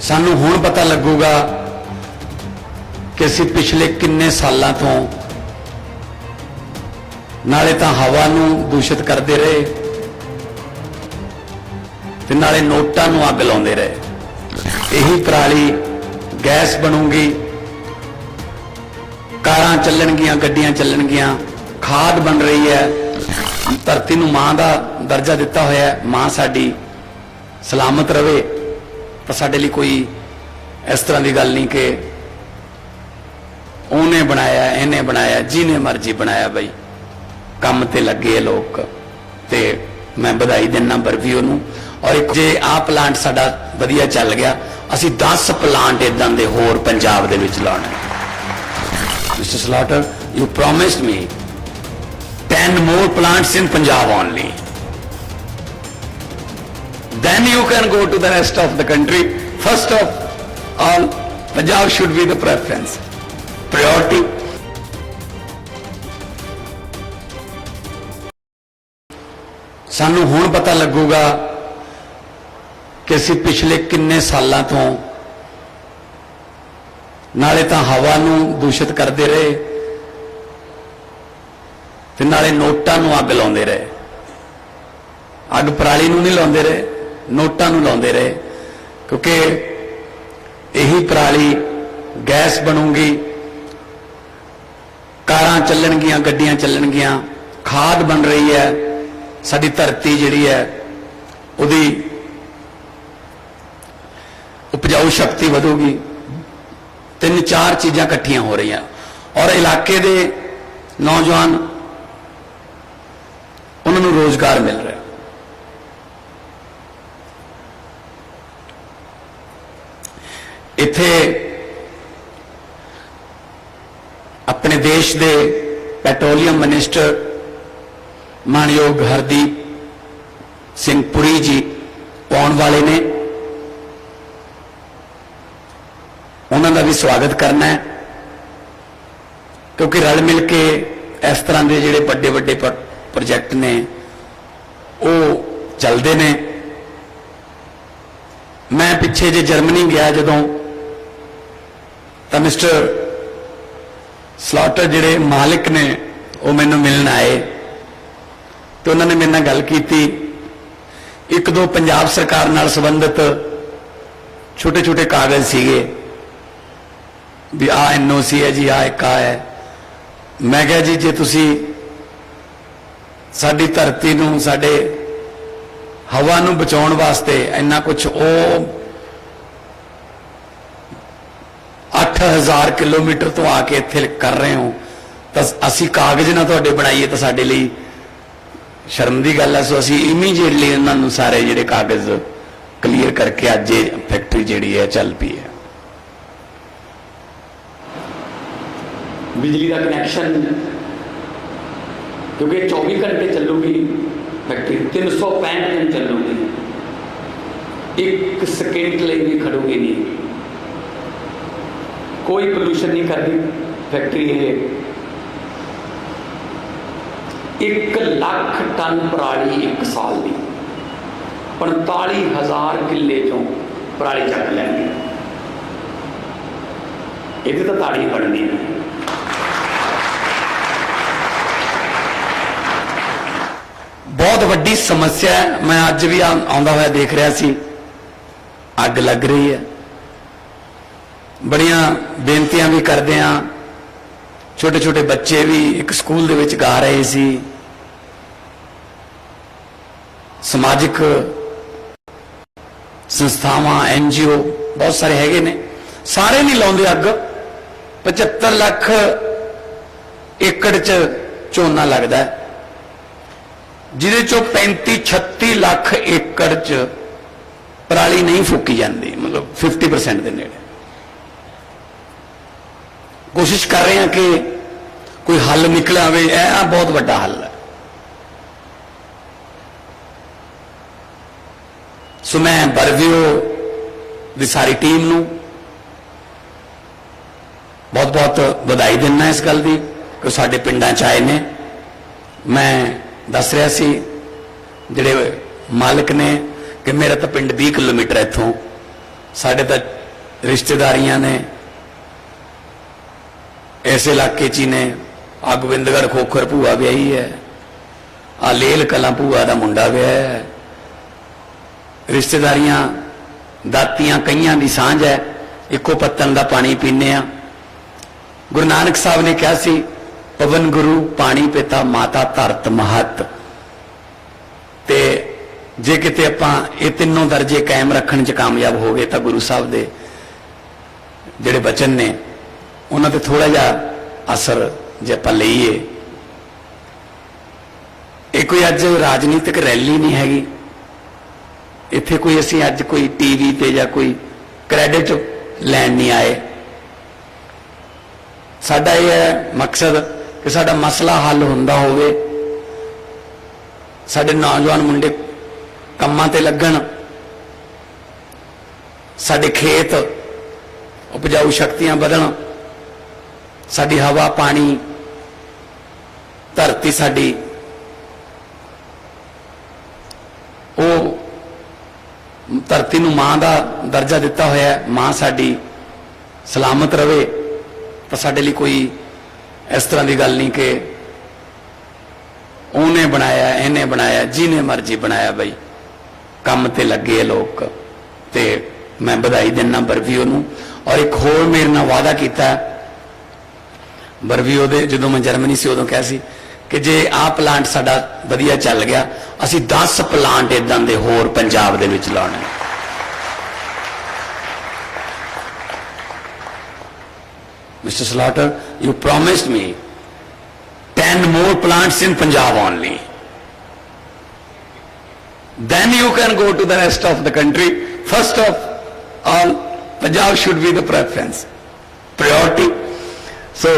सानू हुण पता लगूगा कि असीं पिछले किन्ने सालां तो नाले तां हवा नूं दूषित करते रहे ते नाले नोटां नूं अग लाउंदे रहे। यही पराली गैस बनूगी, कारां चलणगियां, गड्डियां चलणगियां, खाद बन रही है। धरती नूं मां दा दर्जा दिता होया है, मां साडी सलामत रहे तो साडे लई कोई इस तरह की गल नहीं कि उन्हें बनाया इन्हें बनाया, जिन्हें मर्जी बनाया। बई काम ते लगे लोग ते मैं बधाई देना बरवीओ नूं। और एक जे आ प्लांट साडा वधिया चल गया, असीं 10 प्लांट इदां दे होर पंजाब दे विच लाउणे। Mister Slaughter, you promised me 10 more plants in Punjab only. Then you can go to the rest of the country. First of all, Punjab should be the preference, priority. सानू हुण पता लगूगा कि असीं पिछले किन्ने सालां तो नाले तां हवा नूं दूषित करते रहे ते नाले नोटां नूं अग लाउंदे रहे। अग पराली नूं नहीं लाउंदे रहे, नोटां नूं लाउंदे रहे, क्योंकि यही पराली गैस बनूगी, कारां चलणगियां, गड्डियां चलणगियां, खाद बन रही है। साडी धरती जिहड़ी है उहदी उपजाऊ शक्ति वधूगी। 3-4 चीज़ां इकट्ठियां हो रही हैं और इलाके दे नौजवान उन्होंने रोजगार मिल रहा है। इत्थे अपने देश दे पेट्रोलियम मिनिस्टर मानयोग हरदीप सिंह पुरी जी आने वाले ने, उन्होंने भी स्वागत करना है, क्योंकि रल मिल के इस तरह के जिहड़े बड़े बड़े प्रोजेक्ट ने वो चलते ने। मैं पिछे जे जर्मनी गया जदों, तो मिस्टर स्लॉटर जिहड़े मालिक ने वो मैनू मिलण आए तो उन्होंने मेरे नाल गल कीती। 1-2 पंजाब सरकार नाल संबंधित छोटे छोटे कागज सीगे भी आ NOC है जी, आ एक आ है। मैं कहा जी जे तुसी साडी धरती नूं, साडे हवा नूं बचाउण वास्ते इन्ना कुछ ओ 8000 किलोमीटर तो आके इत्थे कर रहे हो, तो असी कागज ना तुहाडे बनाईए तो साडे लई शर्म की गल है। सो असी इमीजिएटली इन्होंने सारे जिहड़े कागज क्लीयर करके अज ये फैक्ट्री जिहड़ी है चल पई है। बिजली का कनैक्शन, क्योंकि 24 घंटे चलूगी फैक्ट्री, 365 दिन चलूगी, 1 सेकेंड लिए भी खड़ूगी नहीं, कोई पोल्यूशन नहीं करती फैक्ट्री। ये 1 लाख टन पराली 1 साल की, 45,000 किले चों पराली चक लैंदी। ये तो ताड़ी बननी है। बहुत वड्डी समस्या है। मैं अज भी आंदा होया देख रहा सी, अग लग रही है। बड़ियां बेनतियां भी करते हैं। छोटे छोटे बच्चे भी एक स्कूल दे विच गा रहे सी। समाजिक संस्थावां, NGO बहुत सारे हैगे ने, सारे नहीं लाउंदे अग। 75 लाख एकड़ च झोना लगता है, जिहदे चों 35-36 लाख एकड़ च पराली नहीं फूकी जाती, मतलब 50% के नेड़े। कोशिश कर रहे हैं कि कोई हल निकल आवे। यह बहुत बड़ा हल है। सो मैं बरवीओ दी सारी टीम नूं बहुत बहुत बधाई देना इस गल की कि साडे पिंडां च आए ने। मैं दस रहा सी जिहड़े मालिक ने कि मेरा तो पिंड 20 किलोमीटर इत्थों, साढ़े तो रिश्तेदारियां ने इस इलाके च ही ने। आ गोबिंदगढ़ खोखर भूआ ब्याही है, आ लेल कलां भूआ का मुंडा ब्याह है। रिश्तेदारियां दातियां कईयां की सांझ है, इको पत्तन का पानी पीने आ। गुरु नानक साहब ने कहा सी, पवन गुरु पानी पिता माता धरत महत। ते जे किते आपां ये तीनों दर्जे कायम रखने च कामयाब हो गए तो गुरु साहब दे जिहड़े वचन ने उन्हां ते थोड़ा जिहा असर जे आपां लईए। ये कोई अज राजनीतिक रैली नहीं हैगी, इत्थे कोई असीं अज कोई टीवी ते या कोई क्रेडिट लैण नहीं आए। साडा यह है मकसद कि साडा मसला हल हुंदा होवे, साडे नौजवान मुंडे कामां ते लगन, साडे खेत उपजाऊ शक्तियां बदन, साडी हवा पानी धरती साडी वो धरती नूं मां दा दर्जा दिता होया है, मां साडी सलामत रवे। तो साडे लिए कोई इस तरह की गल नहीं कि उन्हें बनाया इन्हें बनाया, जिन्हें मर्जी बनाया। बई काम ते लगे लोग, ते मैं बधाई देना बरवीओ नूं। और एक होर मेरे नाल वादा किया बरवीओ दे, जो मैं जर्मनी से उदों कहा सी कि जे आ प्लांट साडा वधिया चल गया, असीं 10 प्लांट इदां दे होर पंजाब दे विच लाने। Mr. Slaughter, you promised me 10 more plants in Punjab only. Then you can go to the rest of the country. First of all, Punjab should be the preference, priority. So